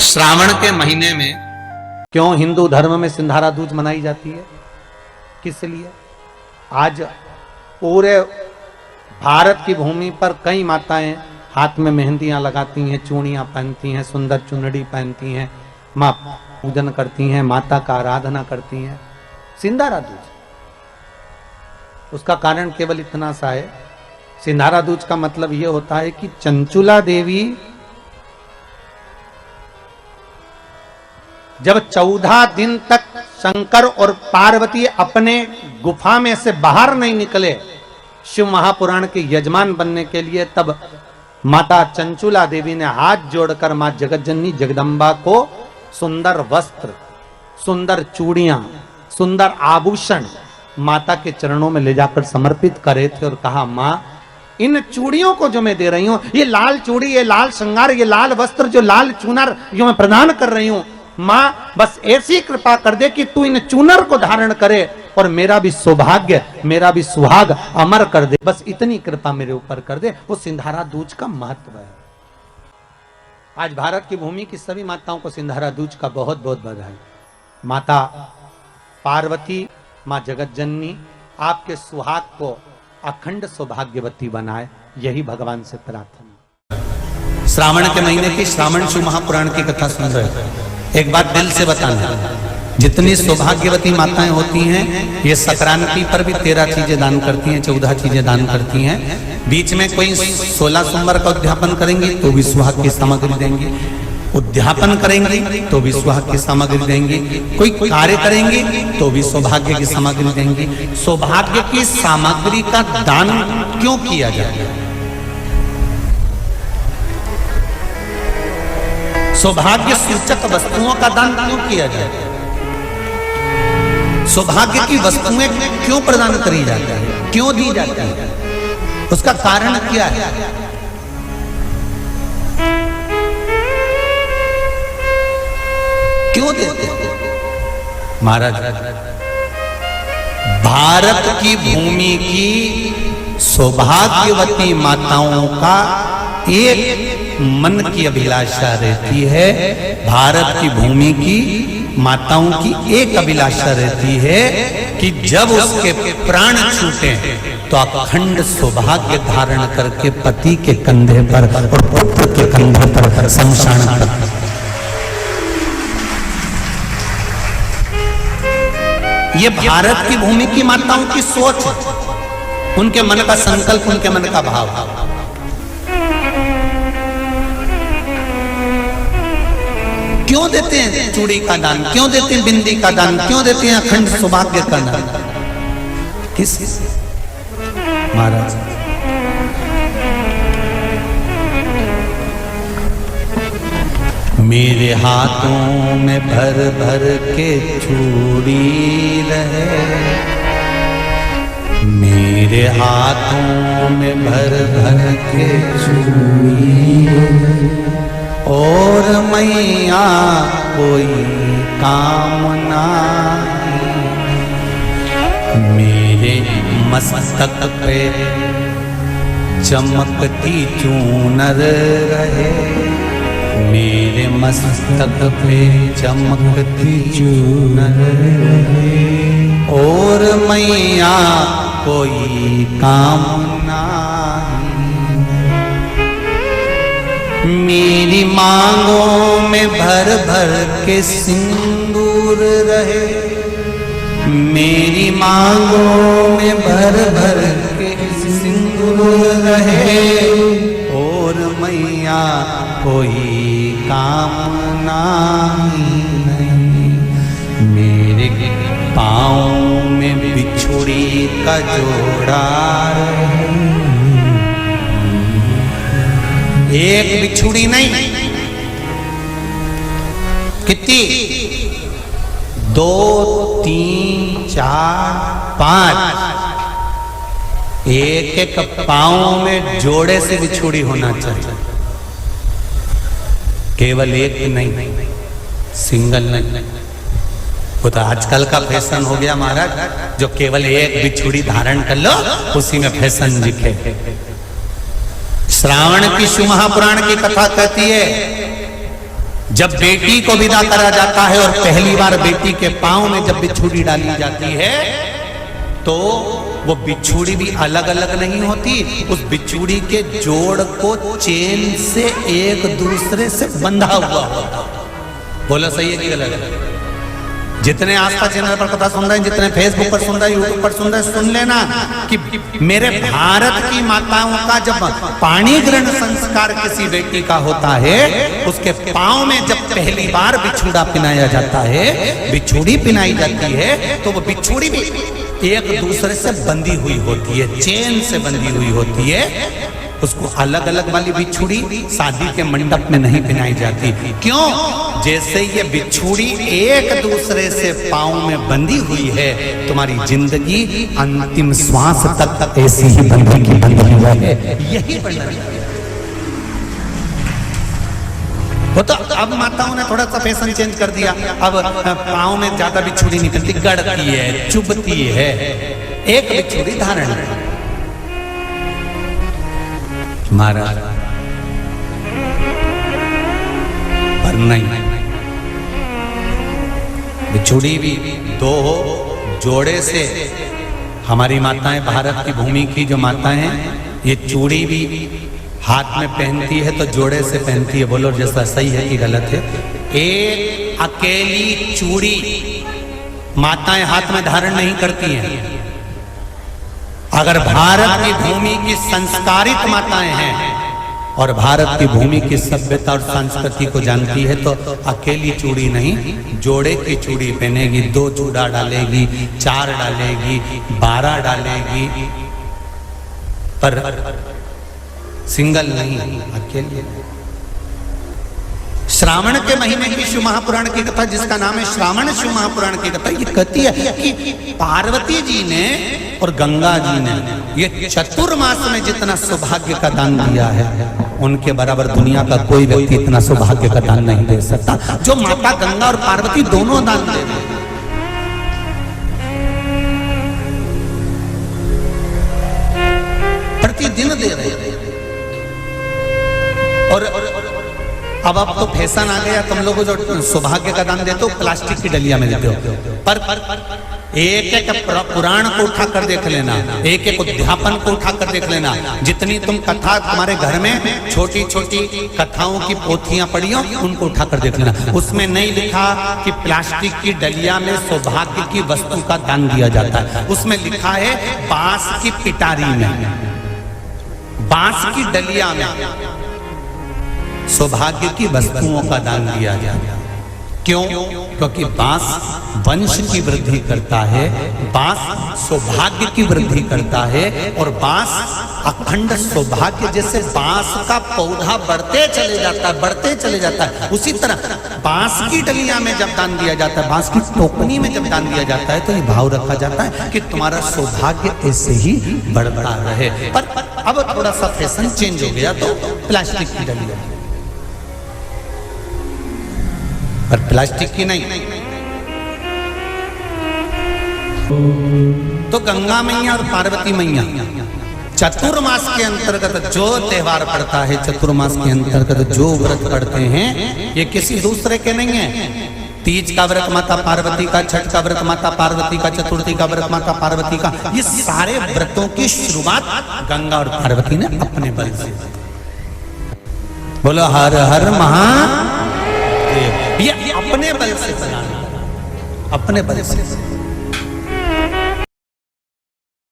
श्रावण के महीने में क्यों हिंदू धर्म में सिंधारा दूज मनाई जाती है? किस लिए? आज पूरे भारत की भूमि पर कई माताएं हाथ में मेहंदियां लगाती हैं, चूड़ियां पहनती हैं, सुंदर चुनरी पहनती हैं, मां पूजन करती हैं, माता का आराधना करती हैं। सिंधारा दूज, उसका कारण केवल इतना सा है, सिंधारा दूज का मतलब यह होता है कि चंचुला देवी जब 14 दिन तक शंकर और पार्वती अपने गुफा में से बाहर नहीं निकले शिव महापुराण के यजमान बनने के लिए, तब माता चंचुला देवी ने हाथ जोड़कर मां जगतजननी जगदम्बा को सुंदर वस्त्र, सुंदर चूड़ियां, सुंदर आभूषण माता के चरणों में ले जाकर समर्पित करे थे और कहा, मां इन चूड़ियों को जो मैं दे रही हूं, ये लाल चूड़ी, ये लाल श्रृंगार, ये लाल वस्त्र, जो लाल चूनर जो मैं प्रदान कर रही हूं, मां बस ऐसी कृपा कर दे कि तू इन चूनर को धारण करे और मेरा भी सौभाग्य, मेरा भी सुहाग अमर कर दे, बस इतनी कृपा मेरे ऊपर कर दे। वो सिंधारा दूज का महत्व है। आज भारत की भूमि की सभी माताओं को सिंधारा दूज का बहुत बहुत बधाई। माता पार्वती, मां जगतजननी आपके सुहाग को अखंड सौभाग्यवती बनाए, यही भगवान से प्रार्थना। श्रावण के महीने की श्रावण शिव महापुराण की कथा सुन रहे हैं। एक बात दिल से बताना, जितनी सौभाग्यवती माताएं होती हैं, ये संक्रांति पर भी 13 चीजें दान करती हैं, 14 चीजें दान करती हैं। बीच में कोई 16 सोमवार का उद्यापन करेंगी तो भी सुहाग की सामग्री देंगी, उद्यापन करेंगी तो भी सुहाग की सामग्री देंगी, कोई कार्य करेंगी तो भी सौभाग्य की सामग्री देंगी। सौभाग्य की सामग्री का दान क्यों किया जाए? सौभाग्य सूचक वस्तुओं का दान क्यों किया जाए? सौभाग्य की वस्तुएं क्यों प्रदान करी जाती है, क्यों दी जाती है? उसका कारण क्या है? क्यों देते हैं? महाराज, भारत की भूमि की सौभाग्यवती माताओं का एक मन की अभिलाषा रहती है, भारत की भूमि की माताओं की एक अभिलाषा रहती है कि जब उसके प्राण छूटे तो अखंड सौभाग्य धारण करके पति के कंधे पर और पुत्र के कंधे पर शमशान कर। ये भारत की भूमि की माताओं की सोच है, उनके मन का संकल्प, उनके मन का भाव। क्यों देते हैं चूड़ी का दान, क्यों देते हैं बिंदी का दान, क्यों देते हैं अखंड सौभाग्य का दान? किस महाराज? मेरे हाथों में भर भर के चूड़ी रहे, मेरे हाथों में भर भर के चूड़ी और मैया कोई कामना, मेरे मस्तक पे चमकती चूनर रहे, मेरे मस्तक पे चमकती चूनर रहे और मैया कोई कामना, मेरी मांगों में भर भर के सिंदूर रहे, मेरी मांगों में भर भर के सिंदूर रहे और मैया कोई कामना नहीं, मेरे पाँव में बिछुड़ी का जोड़ा रहे, एक बिछुड़ी नहीं, कितनी? 2, 3, 4, 5, एक एक पाँव में जोड़े से बिछुड़ी होना चाहिए, केवल एक नहीं, सिंगल नहीं। वो तो आजकल का फैशन हो गया महाराज, जो केवल एक बिछुड़ी धारण कर लो उसी में फैशन दिखे। श्रावण की शिव महापुराण की कथा कहती है जब बेटी को विदा करा जाता है और पहली बार बेटी के पांव में जब बिछुड़ी डाली जाती है तो वो बिछुड़ी भी अलग अलग नहीं होती, उस बिछुड़ी के जोड़ को चेन से एक दूसरे से बंधा हुआ होता। बोला सही है कि गलत है? जितने आस्था चैनल पर कथा सुन रहे हैं, जितने फेसबुक पर सुन रहे हैं, यूट्यूब पर सुन रहे हैं, सुन लेना कि मेरे भारत की माताओं का जब पाणी ग्रहण संस्कार किसी बेटी का होता है, उसके पांव में जब पहली बार बिछुड़ा पिनाया जाता है, बिछुड़ी पिनाई जाती है, तो वो बिछुड़ी भी एक दूसरे से बंधी हुई होती है, चेन से बंधी हुई होती है। उसको अलग अलग वाली बिछुड़ी शादी के मंडप में नहीं पहनाई जाती। क्यों? जैसे ये बिछुड़ी एक दूसरे से पांव में बंधी हुई है, तुम्हारी जिंदगी अंतिम श्वास तक ऐसी ही बंधी की बंधी हुई है। यही बंधन है। वो तो अब माताओं ने थोड़ा सा फैशन चेंज कर दिया, अब पांव में ज्यादा बिछुड़ी नहीं पहनती, गड़ती है, चुभती है, एक बिछुड़ी धारण है। महाराज पर नहीं, बिछुड़ी भी दो हो, जोड़े से। हमारी माताएं, भारत की भूमि की जो माताएं हैं, ये चूड़ी भी हाथ में पहनती है तो जोड़े से पहनती है। बोलो जैसा सही है कि गलत है? एक अकेली चूड़ी माताएं हाथ में धारण नहीं करती हैं। अगर भारत की भूमि की संस्कारित माताएं हैं और भारत की भूमि की सभ्यता और संस्कृति को जानती है, तो अकेली चूड़ी नहीं, जोड़े की चूड़ी पहनेगी, 2 चूड़ा डालेगी, 4 डालेगी, 12 डालेगी, पर सिंगल नहीं, अकेले। श्रावण के महीने की शिव महापुराण की कथा, जिसका नाम है श्रावण शिव महापुराण की कथा, ये कहती है कि पार्वती जी ने और गंगा जी ने ये चतुर्मास में जितना सौभाग्य का दान दिया है, उनके बराबर दुनिया का कोई व्यक्ति इतना सौभाग्य का दान नहीं दे सकता, जो माता गंगा और पार्वती दोनों दान दे रहे। प्रतिदिन दे रहे। और अब तो फैशन आ गया, तुम लोगों जो सौभाग्य का दान देते हो प्लास्टिक की डलिया में देते हो, पर एक एक पुराण को उठा कर देख लेना, एक एक उद्यापन को उठा कर देख लेना, जितनी तुम कथा तुम्हारे घर में छोटी छोटी कथाओं की पोथियां पड़ी हो, उनको उठा कर देख लेना। उसमें नहीं लिखा कि प्लास्टिक की डलिया में सौभाग्य की वस्तु का दान दिया जाता है, उसमें लिखा है बांस की पिटारी में, बांस की डलिया में सौभाग्य की वस्तुओं का दान दिया जाए। क्यों? क्योंकि बांस वंश की वृद्धि करता है, बांस सौभाग्य की वृद्धि करता है, और बांस अखंड सौभाग्य। जैसे बांस का पौधा बढ़ते चले जाता है, बढ़ते चले जाता है, उसी तरह बांस की डलिया में जब दान दिया जाता है, बांस की टोकनी में जब दान दिया जाता है, तो ये भाव रखा जाता है कि तुम्हारा सौभाग्य ऐसे ही बढ़ता रहे। पर अब थोड़ा सा फैशन चेंज हो गया, तो प्लास्टिक की डलिया, पर प्लास्टिक की नहीं। तो गंगा मैया और पार्वती मैया चतुर्मास के अंतर्गत जो त्योहार पड़ता है, चतुर्मास के अंतर्गत जो व्रत पड़ते हैं, ये किसी दूसरे के नहीं है। तीज का व्रत माता पार्वती का, छठ का व्रत माता पार्वती का, चतुर्थी का व्रत माता पार्वती का, ये सारे व्रतों की शुरुआत गंगा और पार्वती ने अपने बल से। बोलो हर हर महादेव। ये अपने बल से बनाना, अपने बल से।